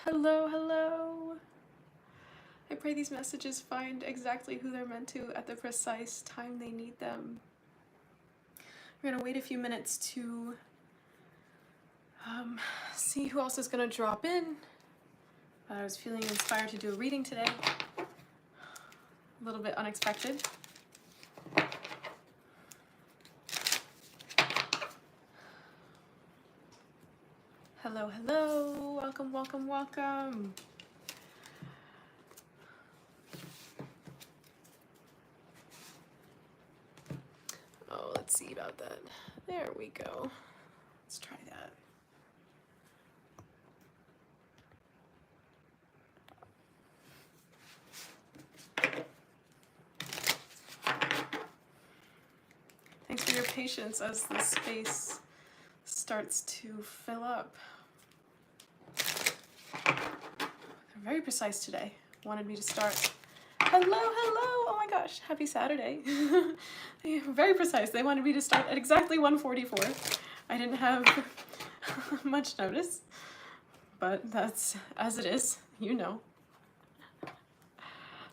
Hello, hello. I pray these messages find exactly who they're meant to at the precise time they need them. We're gonna wait a few minutes to see who else is gonna drop in. I was feeling inspired to do a reading today. A little bit unexpected. Hello, hello. Welcome, welcome, welcome. Oh, let's see about that. There we go. Let's try that. Thanks for your patience as the space starts to fill up. They're very precise today. Wanted me to start. Hello, hello! Oh my gosh, happy Saturday. Very precise. They wanted me to start at exactly 1:44. I didn't have much notice, but that's as it is, you know.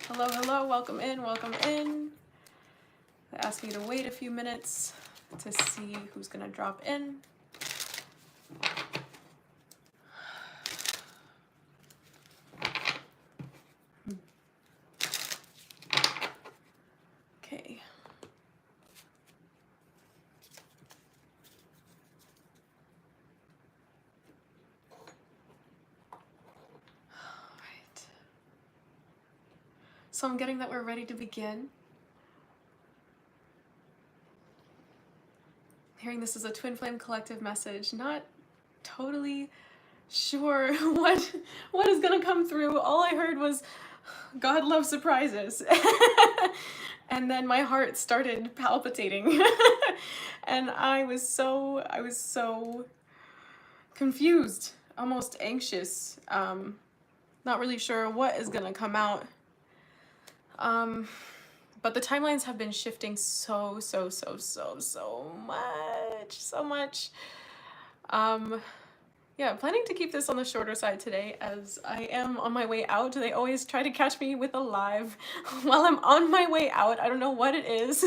Hello, hello, welcome in, welcome in. They asked me to wait a few minutes to see who's gonna drop in. Okay. All right. So I'm getting that we're ready to begin. Hearing this is a Twin Flame Collective message, not totally sure what is gonna come through. All I heard was God loves surprises. And then my heart started palpitating. And I was so confused, almost anxious, not really sure what is gonna come out. But the timelines have been shifting so much. Yeah, I'm planning to keep this on the shorter side today as I am on my way out. They always try to catch me with a live while I'm on my way out. I don't know what it is.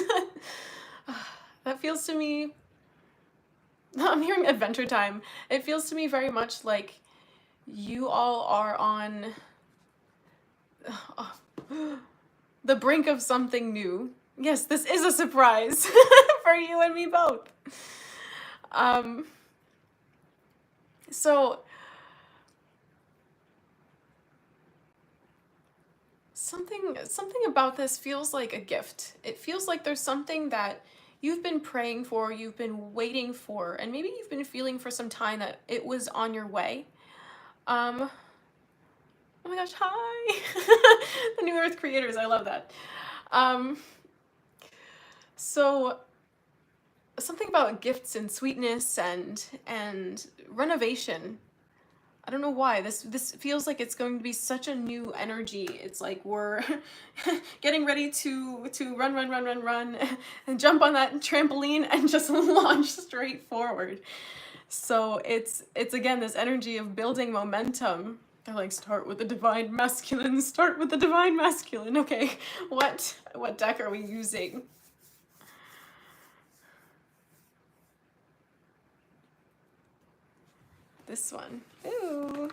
That feels to me, I'm hearing Adventure Time. It feels to me very much like you all are on the brink of something new. Yes, this is a surprise for you and me both. So something about this feels like a gift. It feels like there's something that you've been praying for, you've been waiting for, and maybe you've been feeling for some time that it was on your way. Oh my gosh, hi! The New Earth creators, I love that. So something about gifts and sweetness and renovation. I don't know why. This feels like it's going to be such a new energy. It's like we're getting ready to run and jump on that trampoline and just launch straight forward. So it's again this energy of building momentum. They're like, start with the divine masculine, start with the divine masculine. Okay, what deck are we using? This one. Ooh.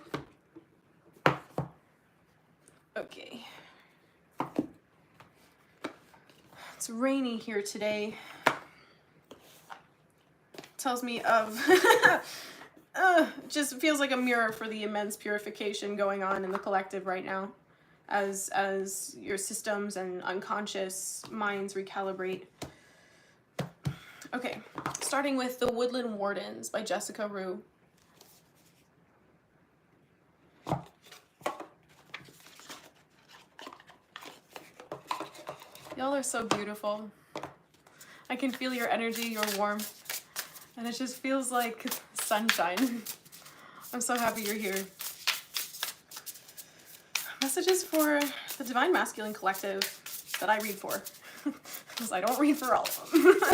Okay. It's rainy here today. Tells me of just feels like a mirror for the immense purification going on in the collective right now as your systems and unconscious minds recalibrate. Okay, starting with The Woodland Wardens by Jessica Rue. Y'all are so beautiful. I can feel your energy, your warmth, and it just feels like sunshine. I'm so happy you're here. Messages for the Divine Masculine Collective that I read for, because I don't read for all of them.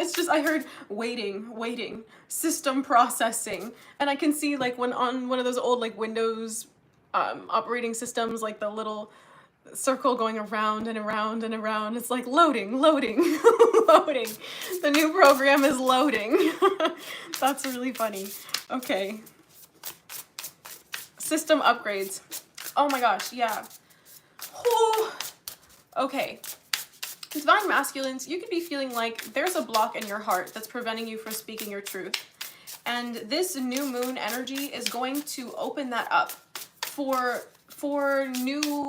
It's just, I heard waiting, system processing. And I can see like when on one of those old like Windows operating systems, like the little circle going around and around and around. It's like loading, loading. The new program is loading. That's really funny. Okay. System upgrades. Oh my gosh, yeah. Whew. Okay. Divine masculines, you could be feeling like there's a block in your heart that's preventing you from speaking your truth. And this new moon energy is going to open that up for new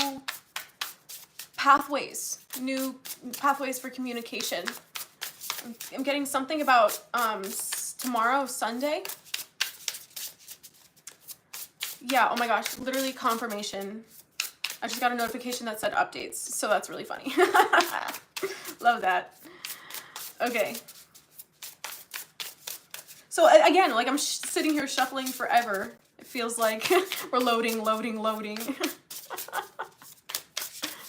pathways for communication. I'm getting something about tomorrow, Sunday. Yeah, oh my gosh, literally confirmation. I just got a notification that said updates, so that's really funny. Love that. Okay. So again, like I'm sitting here shuffling forever. It feels like we're loading.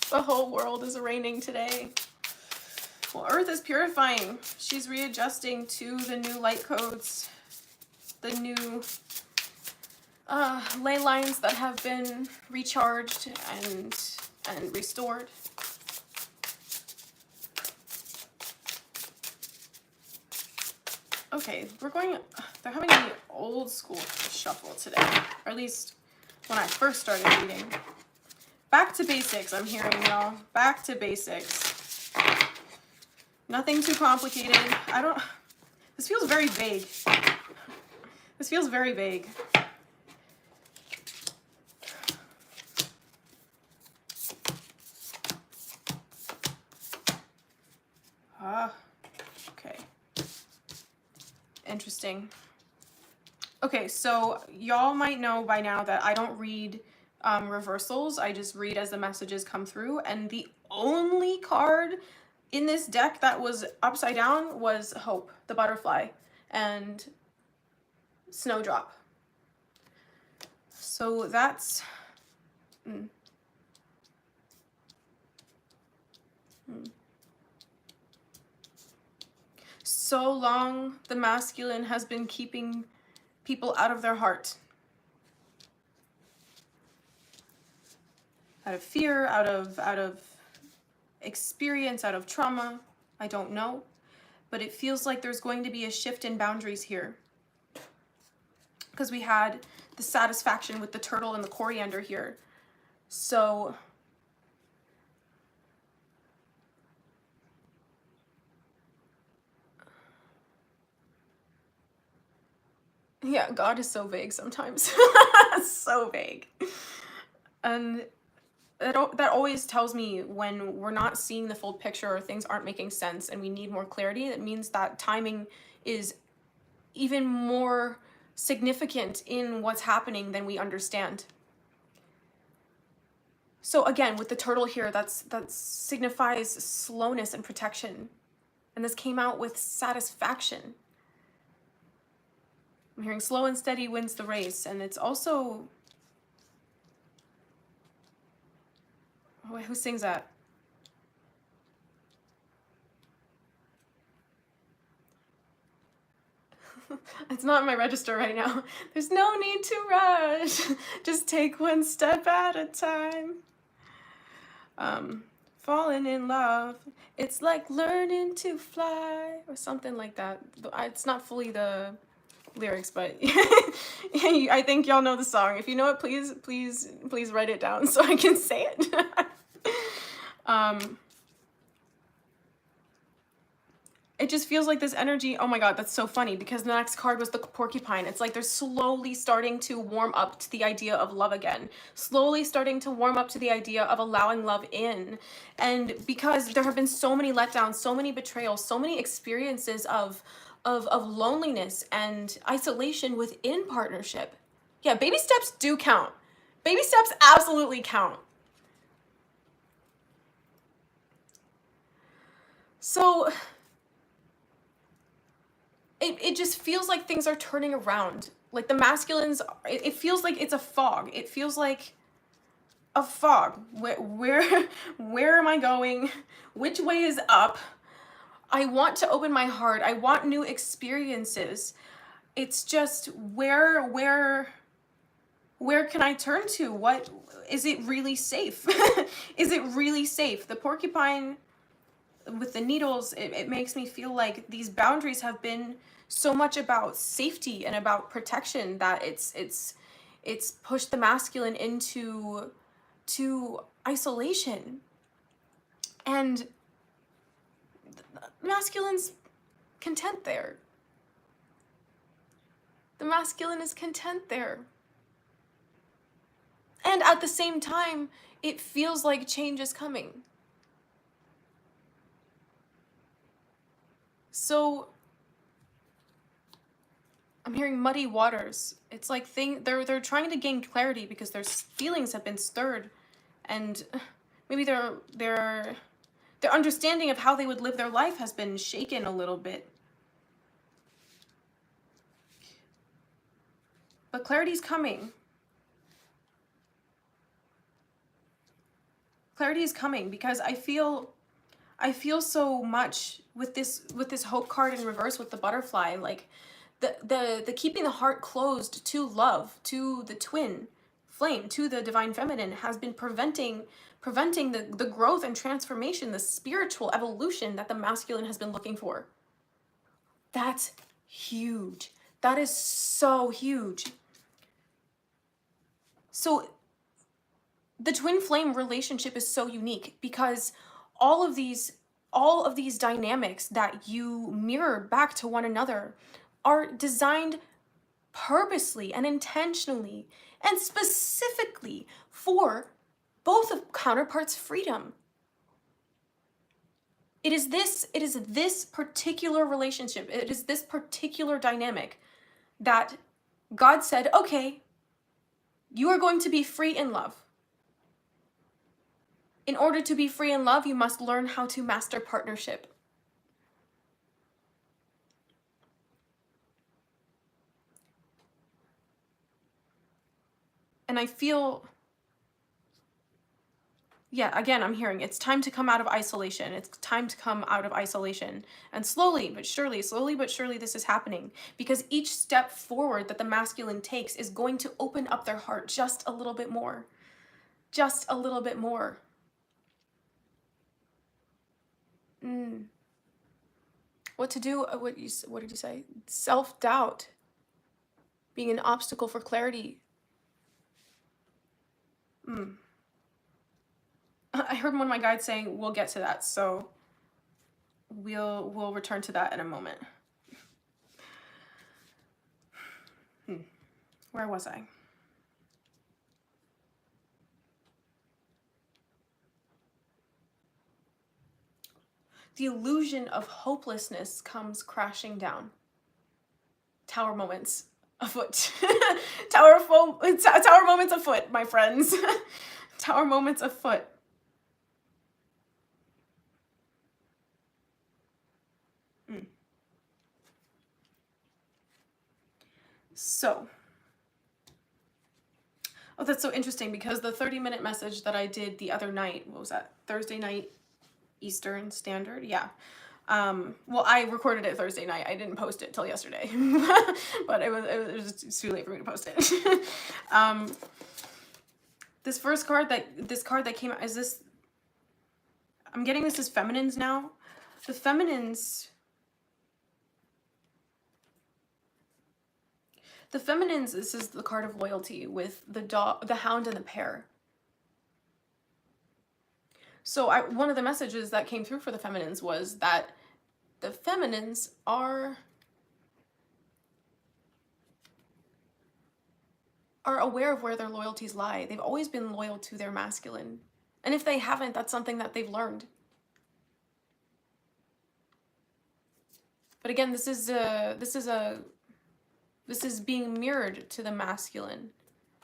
The whole world is raining today. Well, Earth is purifying. She's readjusting to the new light codes, the new ley lines that have been recharged and restored. Okay, they're having the old school shuffle today, or at least when I first started reading. Back to basics, I'm hearing, y'all. Back to basics. Nothing too complicated. This feels very vague. This feels very vague. Okay. Interesting. Okay, so y'all might know by now that I don't read reversals. I just read as the messages come through. And the only card in this deck that was upside down was Hope, the butterfly, and Snowdrop. So that's... So long the masculine has been keeping people out of their heart. Out of fear, out of experience, out of trauma. I don't know. But it feels like there's going to be a shift in boundaries here. Because we had the satisfaction with the turtle and the coriander here. So... yeah, God is so vague sometimes. So vague. And that always tells me when we're not seeing the full picture or things aren't making sense and we need more clarity, it means that timing is even more significant in what's happening than we understand. So again, with the turtle here, that signifies slowness and protection. And this came out with satisfaction. I'm hearing slow and steady wins the race. And it's also... oh, who sings that? It's not in my register right now. There's no need to rush. Just take one step at a time. Falling in love. It's like learning to fly. Or something like that. It's not fully the lyrics, but I think y'all know the song. If you know it, please write it down so I can say it. It just feels like this energy, oh my god, that's so funny, because the next card was the porcupine. It's like they're slowly starting to warm up to the idea of love again. Slowly starting to warm up to the idea of allowing love in. And because there have been so many letdowns, so many betrayals, so many experiences of loneliness and isolation within partnership. Yeah, baby steps do count. Baby steps absolutely count. So it just feels like things are turning around. Like the masculines, it feels like it's a fog. It feels like a fog. Where am I going? Which way is up? I want to open my heart. I want new experiences. It's just where can I turn to? What is it really safe? Is it really safe? The porcupine with the needles, it makes me feel like these boundaries have been so much about safety and about protection that it's pushed the masculine into isolation. And the masculine's content there. The masculine is content there. And at the same time, it feels like change is coming. So I'm hearing muddy waters. It's like they're trying to gain clarity because their feelings have been stirred, and maybe their understanding of how they would live their life has been shaken a little bit. But clarity's coming. Clarity is coming because I feel so much with this hope card in reverse with the butterfly, like the keeping the heart closed to love, to the twin flame, to the divine feminine, has been preventing the growth and transformation, the spiritual evolution that the masculine has been looking for. That's huge. That is so huge. So the twin flame relationship is so unique because all of these dynamics that you mirror back to one another are designed purposely and intentionally and specifically for both of counterparts' freedom. It is this particular relationship, it is this particular dynamic that God said, okay, you are going to be free in love. In order to be free in love, you must learn how to master partnership. And I feel, yeah, again, I'm hearing it's time to come out of isolation. It's time to come out of isolation. And slowly but surely, this is happening because each step forward that the masculine takes is going to open up their heart just a little bit more. Just a little bit more. What to do? What did you say? Self-doubt being an obstacle for clarity. I heard one of my guides saying we'll get to that, so we'll return to that in a moment. Where was I? The illusion of hopelessness comes crashing down. Tower moments afoot. Tower moments afoot, my friends. Tower moments afoot. So, oh, that's so interesting because the 30-minute message that I did the other night, what was that? Thursday night Eastern Standard? Yeah. Well, I recorded it Thursday night. I didn't post it till yesterday, but it was just too late for me to post it. This card that came out is this. I'm getting this as feminines now. The feminines. This is the card of loyalty with the hound and the pear. So one of the messages that came through for the feminines was that the feminines are aware of where their loyalties lie. They've always been loyal to their masculine. And if they haven't, that's something that they've learned. But again, this is being mirrored to the masculine.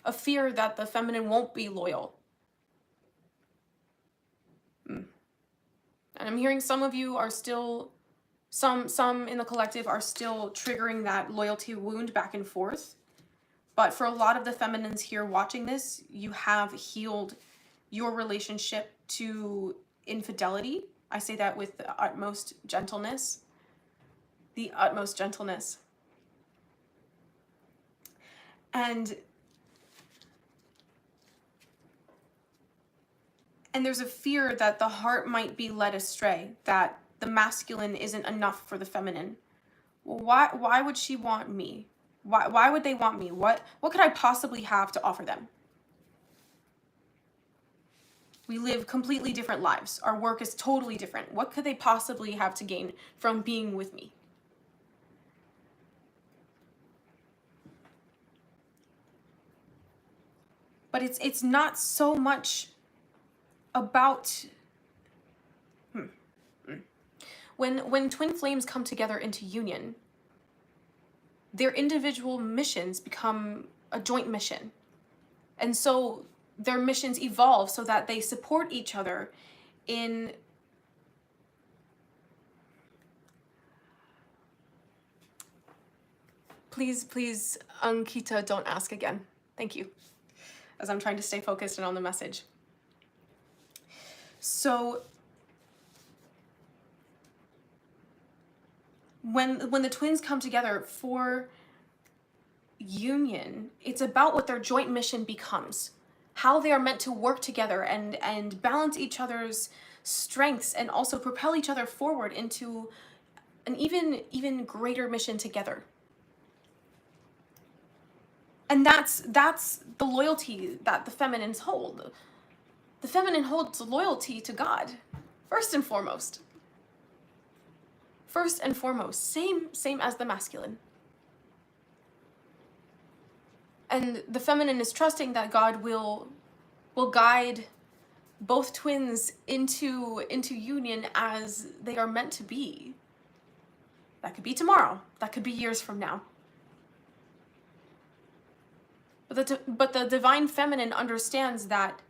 A fear that the feminine won't be loyal. And I'm hearing some of you are still, some in the collective are still triggering that loyalty wound back and forth. But for a lot of the feminines here watching this, you have healed your relationship to infidelity. I say that with the utmost gentleness. The utmost gentleness. And there's a fear that the heart might be led astray, that the masculine isn't enough for the feminine. Well, why would she want me? Why would they want me? What could I possibly have to offer them? We live completely different lives. Our work is totally different. What could they possibly have to gain from being with me? But it's not so much about when twin flames come together into union, their individual missions become a joint mission. And so their missions evolve so that they support each other in please, Ankita, don't ask again. Thank you. As I'm trying to stay focused and on the message. So when the twins come together for union, it's about what their joint mission becomes, how they are meant to work together and balance each other's strengths and also propel each other forward into an even greater mission together. And that's the loyalty that the feminines hold. The feminine holds loyalty to God, first and foremost. First and foremost, same as the masculine. And the feminine is trusting that God will guide both twins into union as they are meant to be. That could be tomorrow. That could be years from now. But the divine feminine understands that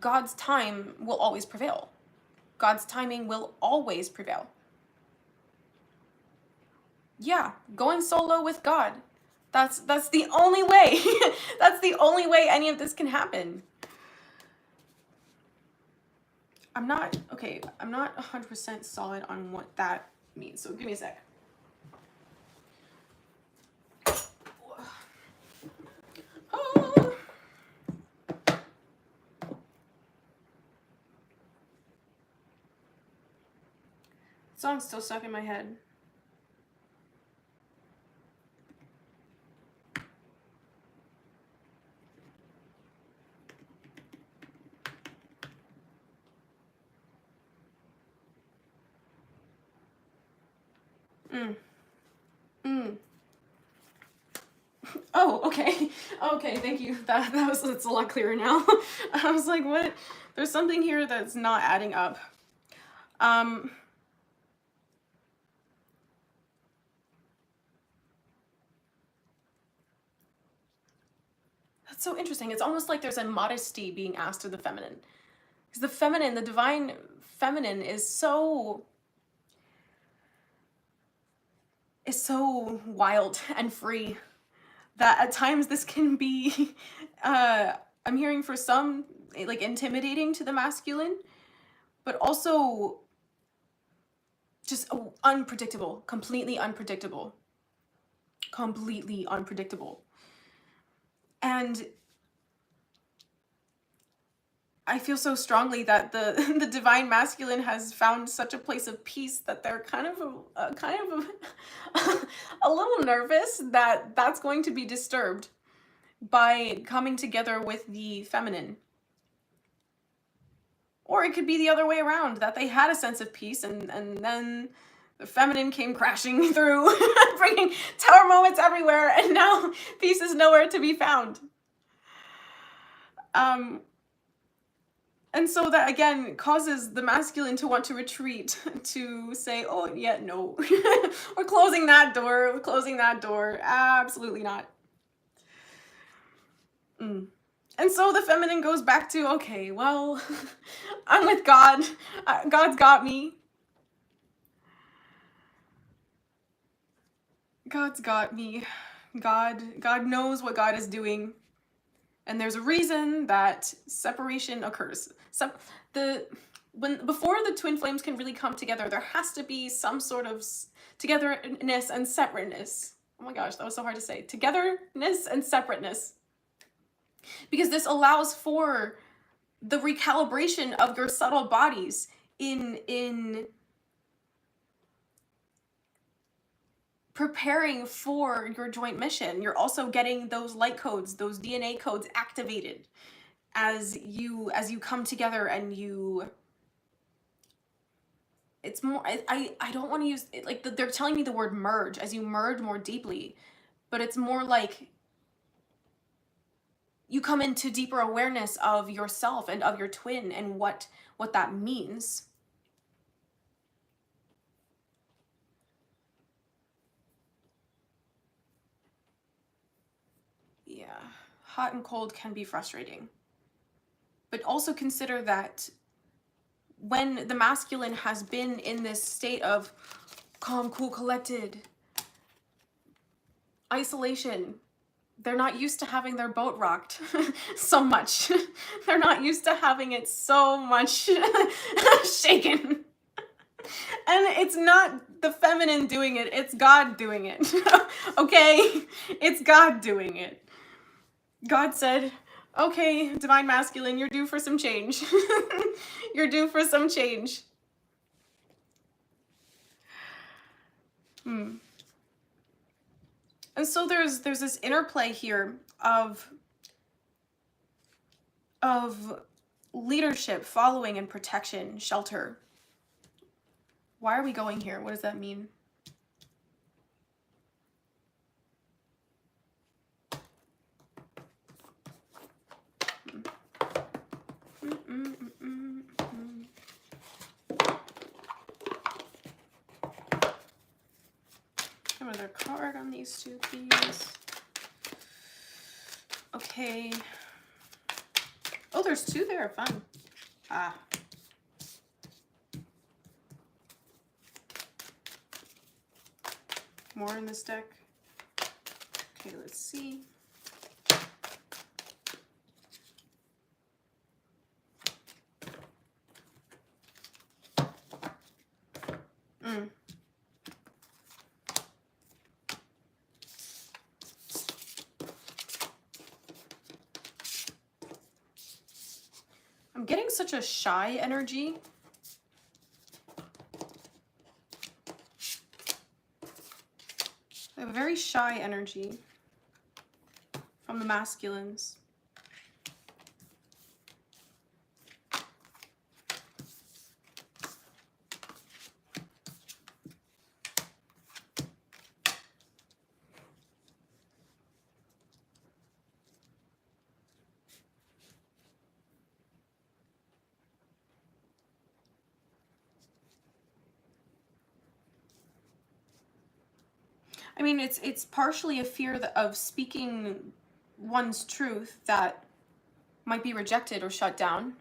God's time will always prevail. God's timing will always prevail. Yeah, going solo with God. That's the only way. That's the only way any of this can happen. I'm not 100% solid on what that means. So give me a sec. Song's still stuck in my head. Oh, okay. Okay, thank you. It's a lot clearer now. I was like, what? There's something here that's not adding up. That's so interesting. It's almost like there's a modesty being asked of the feminine. Because the feminine, the divine feminine is so wild and free that at times this can be, I'm hearing for some, like intimidating to the masculine, but also just unpredictable, completely unpredictable. And I feel so strongly that the divine masculine has found such a place of peace that they're kind of a little nervous that that's going to be disturbed by coming together with the feminine. Or it could be the other way around, that they had a sense of peace and then the feminine came crashing through, bringing tower moments everywhere, and now peace is nowhere to be found. And so that, again, causes the masculine to want to retreat, to say, oh, yeah, no, we're closing that door, absolutely not. And so the feminine goes back to, okay, well, I'm with God, God's got me. God's got me. God knows what God is doing. And there's a reason that separation occurs. The before the twin flames can really come together, there has to be some sort of togetherness and separateness. Oh my gosh, that was so hard to say. Togetherness and separateness. Because this allows for the recalibration of your subtle bodies in preparing for your joint mission. You're also getting those light codes, those DNA codes activated as you come together, and you, it's more, I don't want to use it, like they're telling me the word merge, as you merge more deeply, but it's more like you come into deeper awareness of yourself and of your twin and what that means. Yeah, hot and cold can be frustrating. But also consider that when the masculine has been in this state of calm, cool, collected, isolation, they're not used to having their boat rocked so much. They're not used to having it so much shaken. And it's not the feminine doing it, it's God doing it. Okay? It's God doing it. God said, okay, divine masculine, you're due for some change. You're due for some change. And so there's this interplay here of leadership, following, and protection, shelter. Why are we going here? What does that mean? Another card on these two, please. Okay. Oh, there's two there. Fun. Ah. More in this deck. Okay, let's see. I'm getting such a shy energy. I have a very shy energy from the masculines. I mean, it's partially a fear of speaking one's truth that might be rejected or shut down.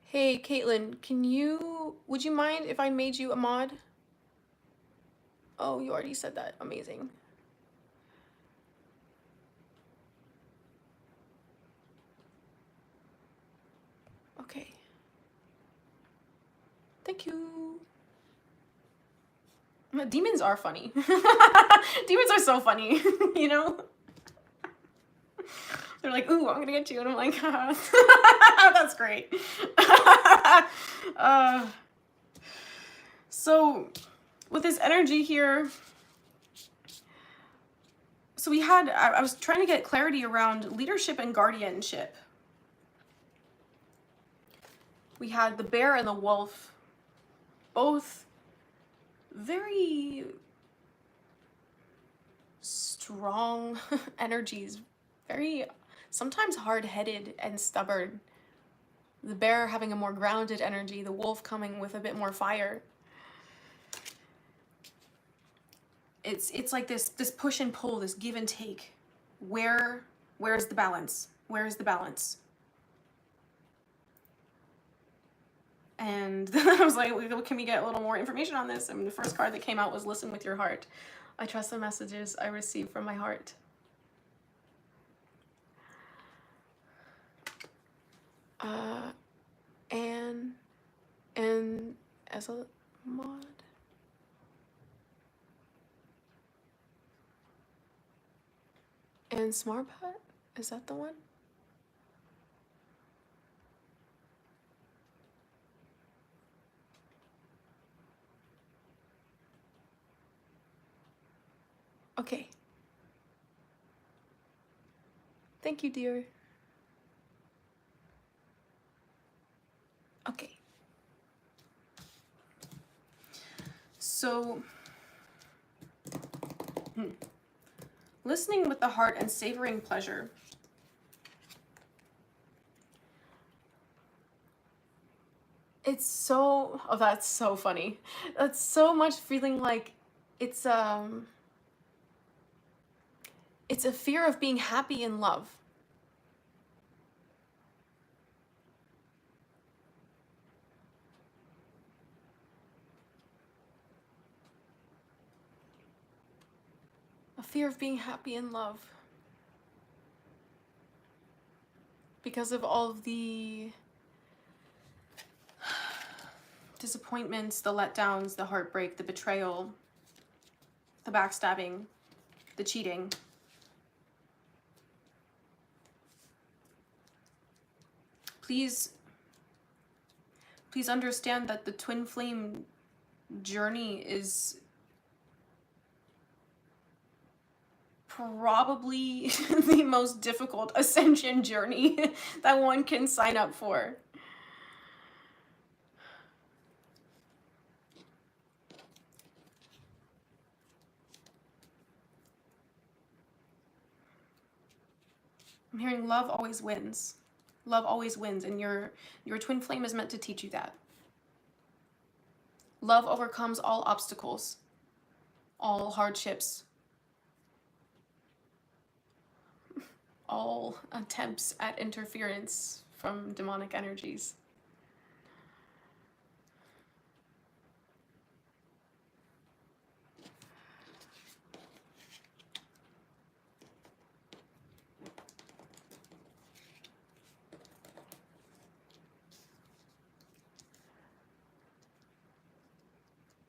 Hey, Caitlin, would you mind if I made you a mod? Oh, you already said that. Amazing. Okay. Thank you. Demons are funny. Demons are so funny, you know? They're like, ooh, I'm gonna get you. And I'm like, that's great. So with this energy here, so I was trying to get clarity around leadership and guardianship. We had the bear and the wolf, both very strong energies, very sometimes hard-headed and stubborn. The bear having a more grounded energy, the wolf coming with a bit more fire. It's like this push and pull, this give and take. Where's the balance? Where's the balance? And I was like, can we get a little more information on this? I mean, the first card that came out was listen with your heart. I trust the messages I receive from my heart. Uh, and as a mod. And Smartbutt? Is that the one? Okay. Thank you, dear. Okay. So, listening with the heart and savoring pleasure. It's so, oh, that's so funny. That's so much feeling like it's a fear of being happy in love. A fear of being happy in love. Because of all of the disappointments, the letdowns, the heartbreak, the betrayal, the backstabbing, the cheating. Please understand that the twin flame journey is probably the most difficult ascension journey that one can sign up for. I'm hearing love always wins. Love always wins, and your twin flame is meant to teach you that. Love overcomes all obstacles, all hardships, all attempts at interference from demonic energies.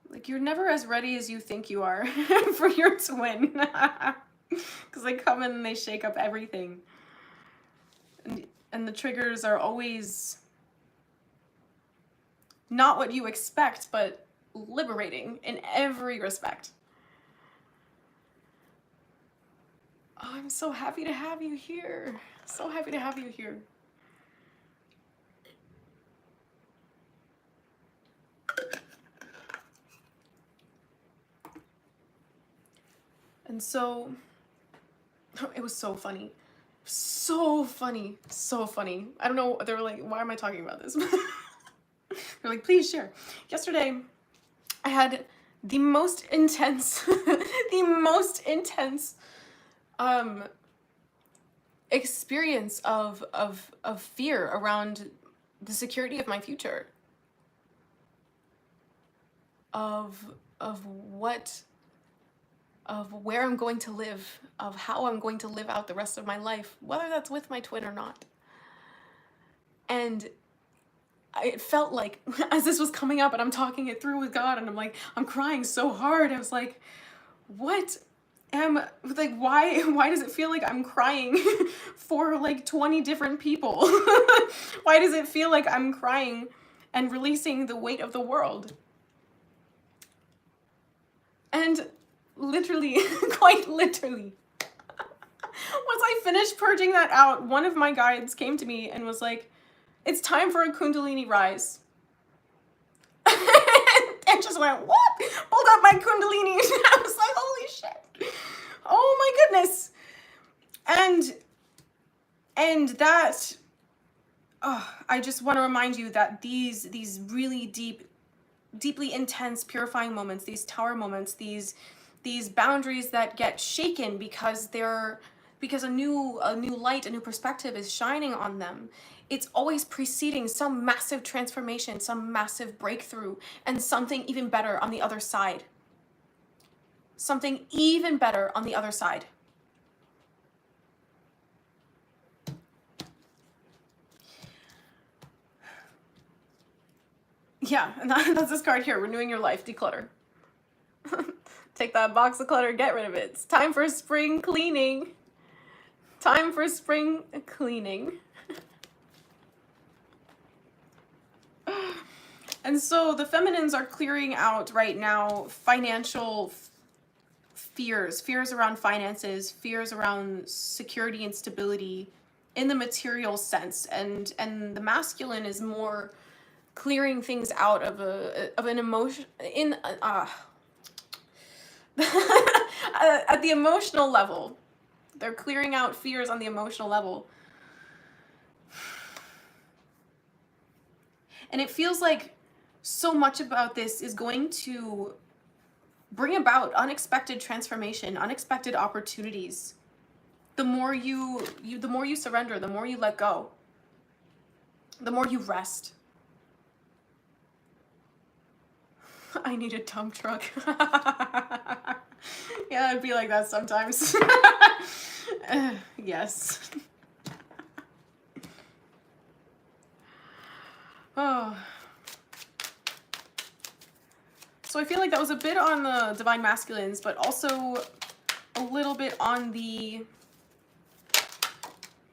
Like, you're never as ready as you think you are for your twin. Because they come in and they shake up everything. And the triggers are always not what you expect, but liberating in every respect. Oh, I'm so happy to have you here. So happy to have you here. And so, it was so funny. So funny. So funny. I don't know, they were like, why am I talking about this? They're like, please share. Yesterday, I had the most intense, experience of fear around the security of my future. Of where I'm going to live, of how I'm going to live out the rest of my life, whether that's with my twin or not. And it felt like, as this was coming up and I'm talking it through with God, and I'm like, I'm crying so hard. I was like, why does it feel like I'm crying for like 20 different people? Why does it feel like I'm crying and releasing the weight of the world? And literally, quite literally, once I finished purging that out, one of my guides came to me and was like, it's time for a Kundalini rise. And just went, what? Pulled up my Kundalini. I was like, holy shit. Oh my goodness. And that, I just want to remind you that these really deeply intense, purifying moments, these tower moments, these boundaries that get shaken because a new light, a new perspective is shining on them. It's always preceding some massive transformation, some massive breakthrough, and something even better on the other side. Something even better on the other side. Yeah, and that's this card here, renewing your life, declutter. Take that box of clutter, get rid of it. It's time for spring cleaning. Time for spring cleaning. And so the feminines are clearing out right now financial fears around finances, fears around security and stability in the material sense, and the masculine is more clearing things out of an emotion in at the emotional level. They're clearing out fears on the emotional level. And it feels like so much about this is going to bring about unexpected transformation, unexpected opportunities. The more you surrender, the more you let go, the more you rest. I need a dump truck. Yeah, it'd be like that sometimes. Yes. Oh. So I feel like that was a bit on the divine masculines, but also a little bit on the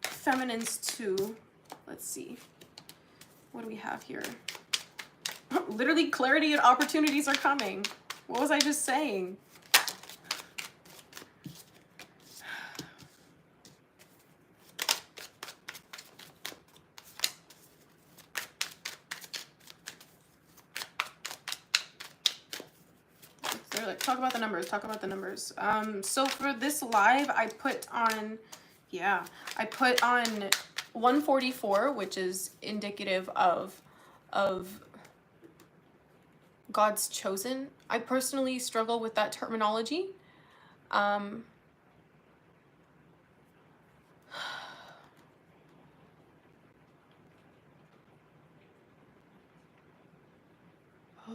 feminines too. Let's see. What do we have here? Literally, clarity and opportunities are coming. What was I just saying? They're like, talk about the numbers, talk about the numbers. So for this live, I put on 144, which is indicative of God's chosen. I personally struggle with that terminology. Oh,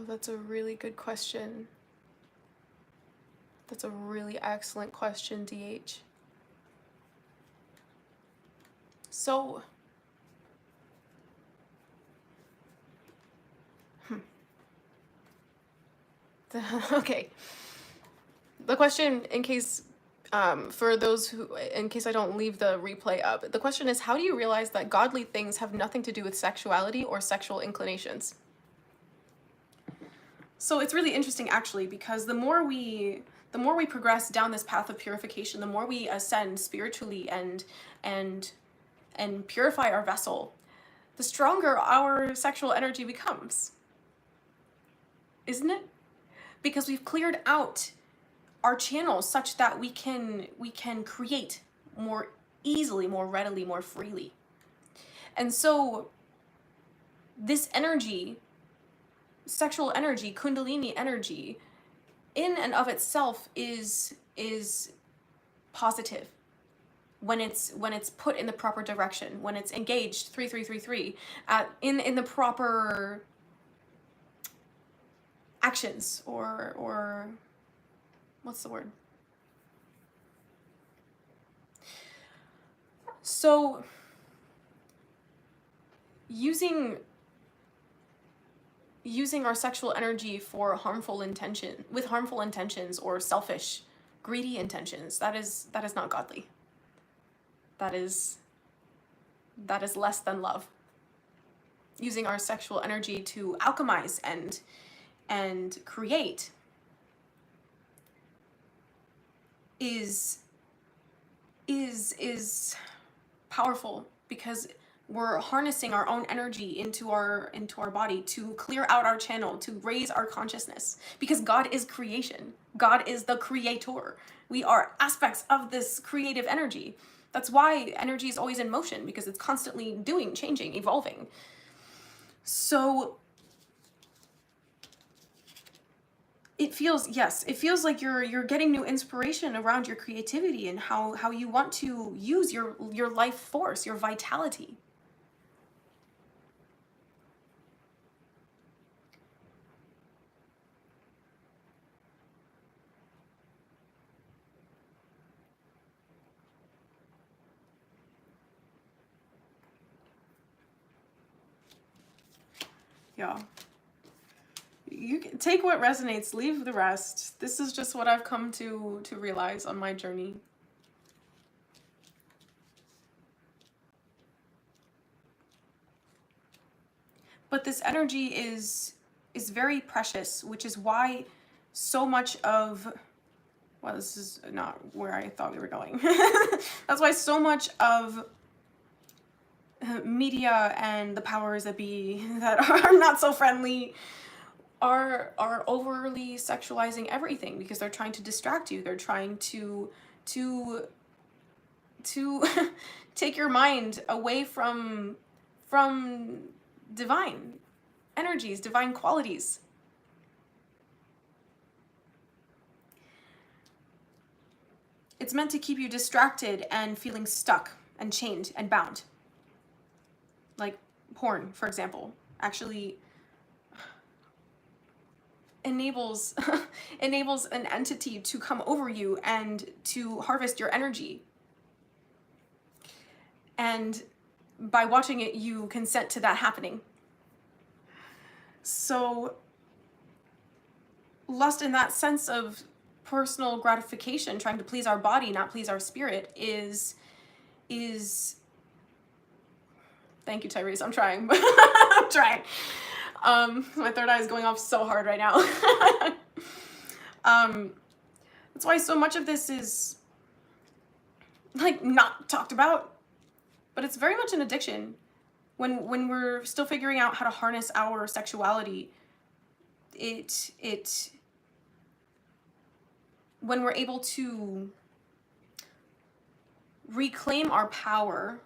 that's a really good question. That's a really excellent question, DH. So, okay. The question, in case, for those who, in case I don't leave the replay up, the question is, how do you realize that godly things have nothing to do with sexuality or sexual inclinations? So it's really interesting, actually, because the more we progress down this path of purification, the more we ascend spiritually and purify our vessel, the stronger our sexual energy becomes. Isn't it? Because we've cleared out our channels such that we can create more easily, more readily, more freely. And so this energy, sexual energy, Kundalini energy, in and of itself is positive when it's put in the proper direction, when it's engaged 3333 in the proper actions, or what's the word? So using our sexual energy for harmful intentions or selfish, greedy intentions, that is not godly. That is less than love. Using our sexual energy to alchemize and create is powerful, because we're harnessing our own energy into our body to clear out our channel, to raise our consciousness, because God is creation. God is the creator. We are aspects of this creative energy. That's why energy is always in motion, because it's constantly doing, changing, evolving. So it feels like you're getting new inspiration around your creativity and how you want to use your life force, your vitality. Yeah. you can take what resonates, leave the rest. This is just what I've come to realize on my journey. But this energy is very precious, which is why so much of, well, this is not where I thought we were going. That's why so much of media and the powers that be that are not so friendly are overly sexualizing everything, because they're trying to distract you. They're trying to take your mind away from divine energies, divine qualities. It's meant to keep you distracted and feeling stuck and chained and bound. Like porn, for example, actually enables an entity to come over you and to harvest your energy. And by watching it, you consent to that happening. So lust, in that sense of personal gratification, trying to please our body, not please our spirit, is thank you, Tyrese. I'm trying. I'm trying. My third eye is going off so hard right now. That's why so much of this is like not talked about, but it's very much an addiction. When we're still figuring out how to harness our sexuality, when we're able to reclaim our power,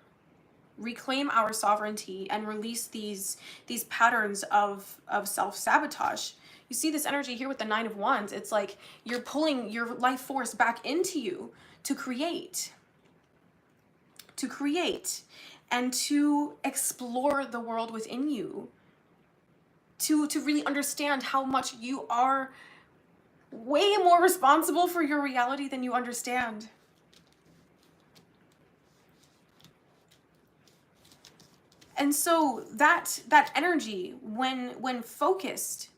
reclaim our sovereignty, and release these patterns of self-sabotage. You see this energy here with the Nine of Wands. It's like you're pulling your life force back into you to create and to explore the world within you, to really understand how much you are way more responsible for your reality than you understand. And so that energy, when focused,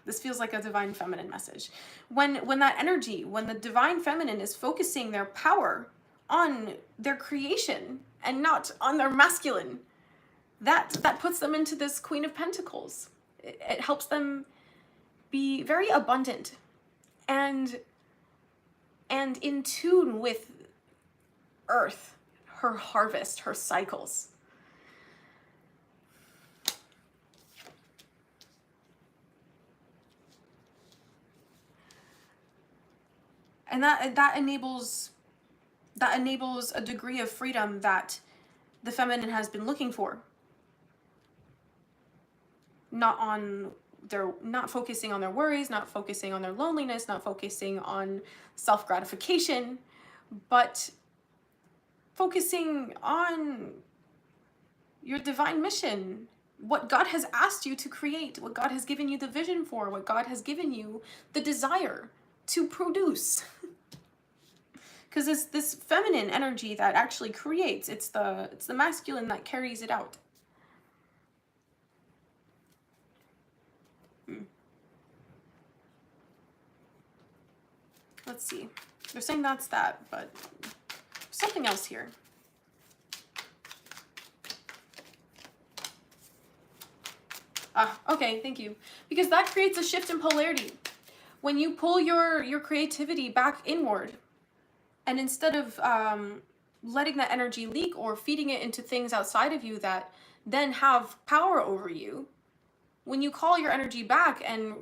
this feels like a divine feminine message. When that energy, when the divine feminine is focusing their power on their creation and not on their masculine, that puts them into this Queen of Pentacles. It helps them be very abundant and in tune with Earth, her harvest, her cycles. And that enables a degree of freedom that the feminine has been looking for. Not focusing on their worries, not focusing on their loneliness, not focusing on self-gratification, but focusing on your divine mission, what God has asked you to create, what God has given you the vision for, what God has given you the desire to produce. Because it's this feminine energy that actually creates. It's the masculine that carries it out. Let's see. They're saying that's that, but something else here. Okay, thank you. Because that creates a shift in polarity. When you pull your creativity back inward, and instead of letting that energy leak or feeding it into things outside of you that then have power over you, when you call your energy back and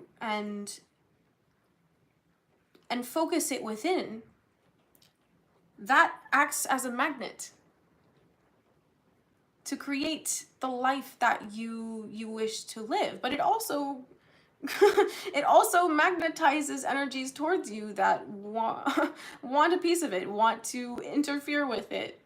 focus it within, that acts as a magnet to create the life that you wish to live. But it also it also magnetizes energies towards you that want a piece of it, want to interfere with it,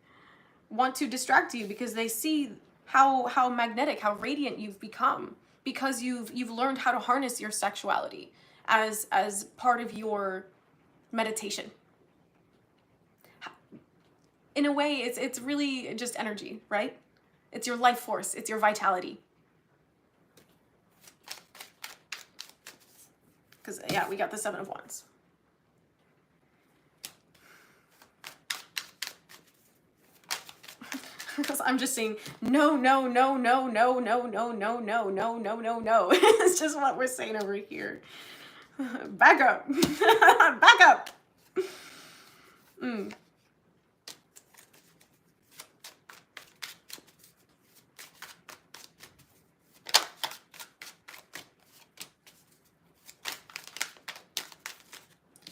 want to distract you, because they see how magnetic, how radiant you've become, because you've learned how to harness your sexuality as part of your meditation. In a way, it's really just energy, right? It's your life force, it's your vitality. Yeah, we got the Seven of Wands. Because I'm just saying no, no, no, no, no, no, no, no, no, no, no, no, no. It's just what we're saying over here. Back up. Back up.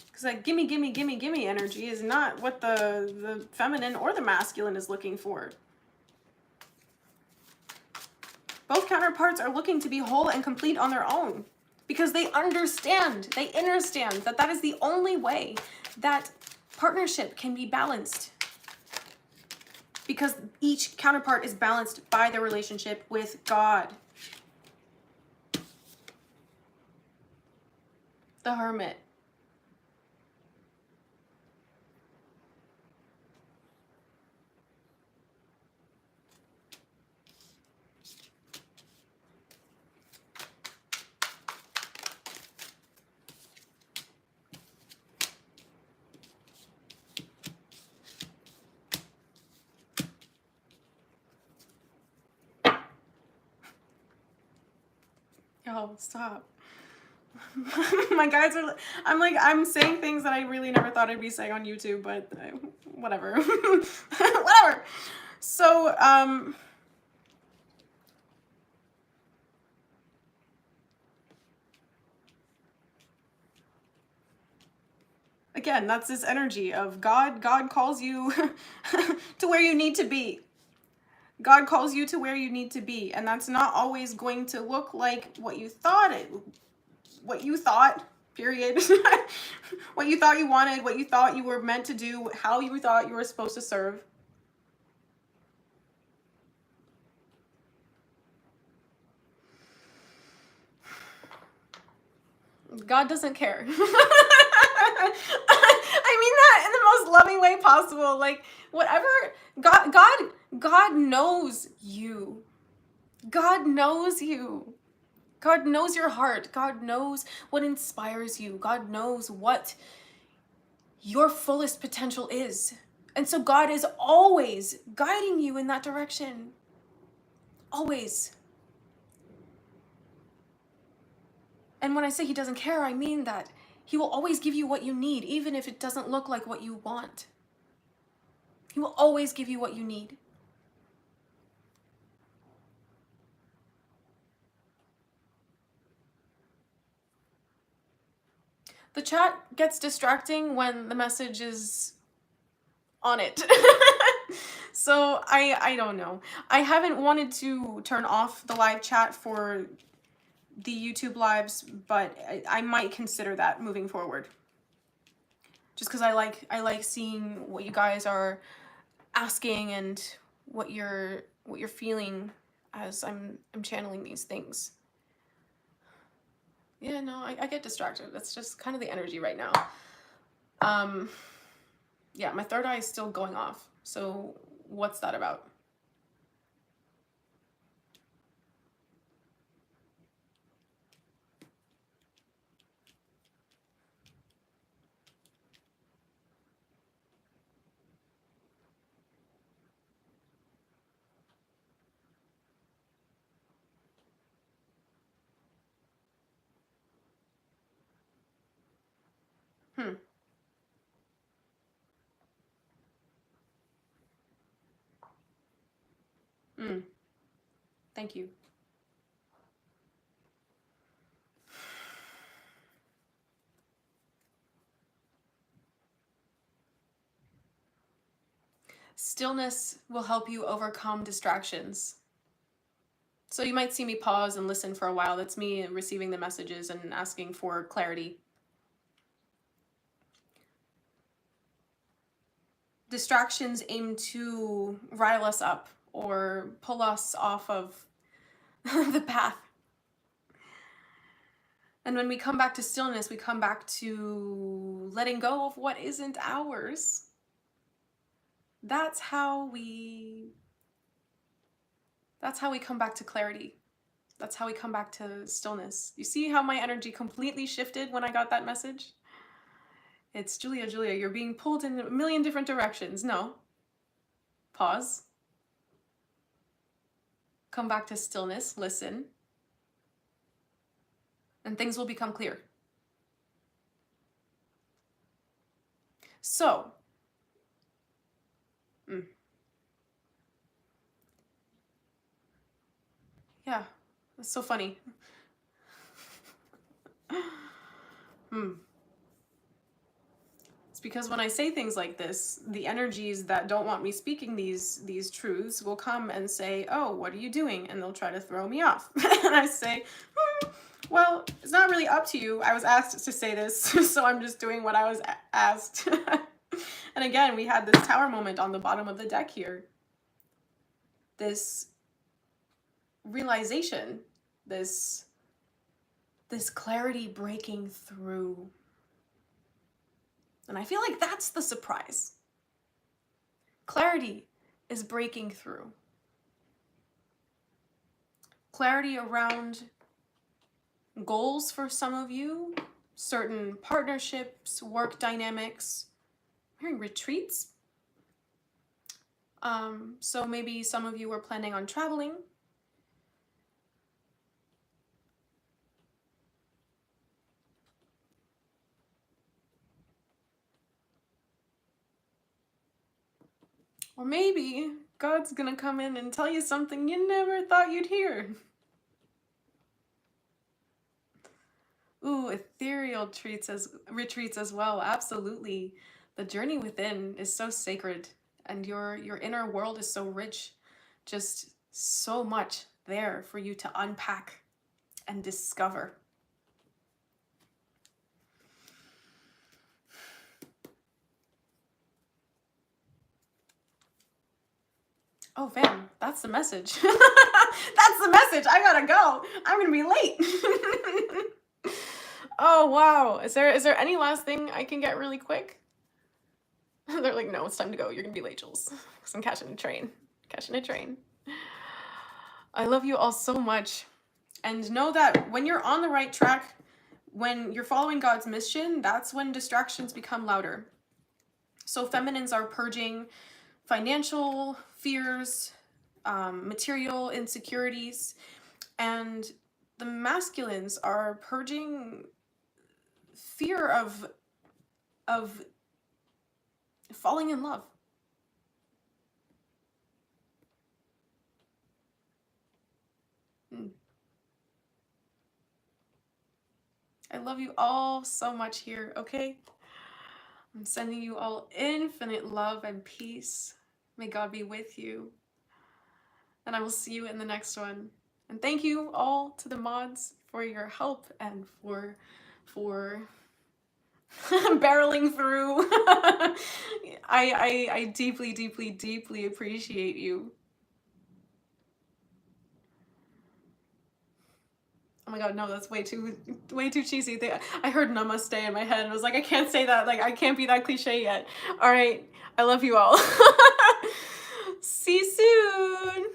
Because like gimme, gimme, gimme, gimme energy is not what the feminine or the masculine is looking for. Both counterparts are looking to be whole and complete on their own because they understand that that is the only way that partnership can be balanced. Because each counterpart is balanced by their relationship with God. The Hermit. Yo, stop. My guys are, I'm saying things that I really never thought I'd be saying on YouTube, but whatever. Whatever. So, again, that's this energy of God. God calls you to where you need to be. God calls you to where you need to be. And that's not always going to look like what you thought period. What you thought you wanted, what you thought you were meant to do, how you thought you were supposed to serve. God doesn't care. I mean that in the most loving way possible. Like, whatever, God knows you. God knows you. God knows your heart. God knows what inspires you. God knows what your fullest potential is. And so God is always guiding you in that direction. Always. And when I say he doesn't care, I mean that he will always give you what you need, even if it doesn't look like what you want. He will always give you what you need. The chat gets distracting when the message is on it. So I don't know. I haven't wanted to turn off the live chat for the YouTube lives, but I might consider that moving forward. Just because I like seeing what you guys are asking and what you're feeling as I'm channeling these things. Yeah, no, I get distracted. That's just kind of the energy right now. Yeah, my third eye is still going off. So what's that about? Thank you. Stillness will help you overcome distractions. So you might see me pause and listen for a while. That's me receiving the messages and asking for clarity. Distractions aim to rile us up or pull us off of the path. And when we come back to stillness, we come back to letting go of what isn't ours. That's how we come back to clarity. That's how we come back to stillness. You see how my energy completely shifted when I got that message? It's Julia, you're being pulled in a million different directions. No. Pause. Come back to stillness, listen, and things will become clear. So, yeah, that's so funny. It's because when I say things like this, the energies that don't want me speaking these truths will come and say, oh, what are you doing? And they'll try to throw me off. And I say, well, it's not really up to you. I was asked to say this, so I'm just doing what I was asked. And again, we had this tower moment on the bottom of the deck here. This realization, this clarity breaking through. And I feel like that's the surprise. Clarity is breaking through. Clarity around goals for some of you, certain partnerships, work dynamics. I'm hearing retreats. So maybe some of you were planning on traveling. Or maybe God's gonna come in and tell you something you never thought you'd hear. Ooh, ethereal retreats as well, absolutely. The journey within is so sacred, and your inner world is so rich. Just so much there for you to unpack and discover. Oh, fam, that's the message. That's the message. I gotta go. I'm gonna be late. Oh, wow. Is there any last thing I can get really quick? They're like, no, it's time to go. You're gonna be late, Jules. Because I'm catching a train. I love you all so much. And know that when you're on the right track, when you're following God's mission, that's when distractions become louder. So feminines are purging financial fears, material insecurities, and the masculines are purging fear of falling in love. I love you all so much here, okay? I'm sending you all infinite love and peace. May God be with you. And I will see you in the next one. And thank you all to the mods for your help and for barreling through. I deeply, deeply, deeply appreciate you. Oh my god, no, that's way too cheesy. I heard namaste in my head and I was like, I can't say that. Like, I can't be that cliche yet. All right, I love you all. See you soon.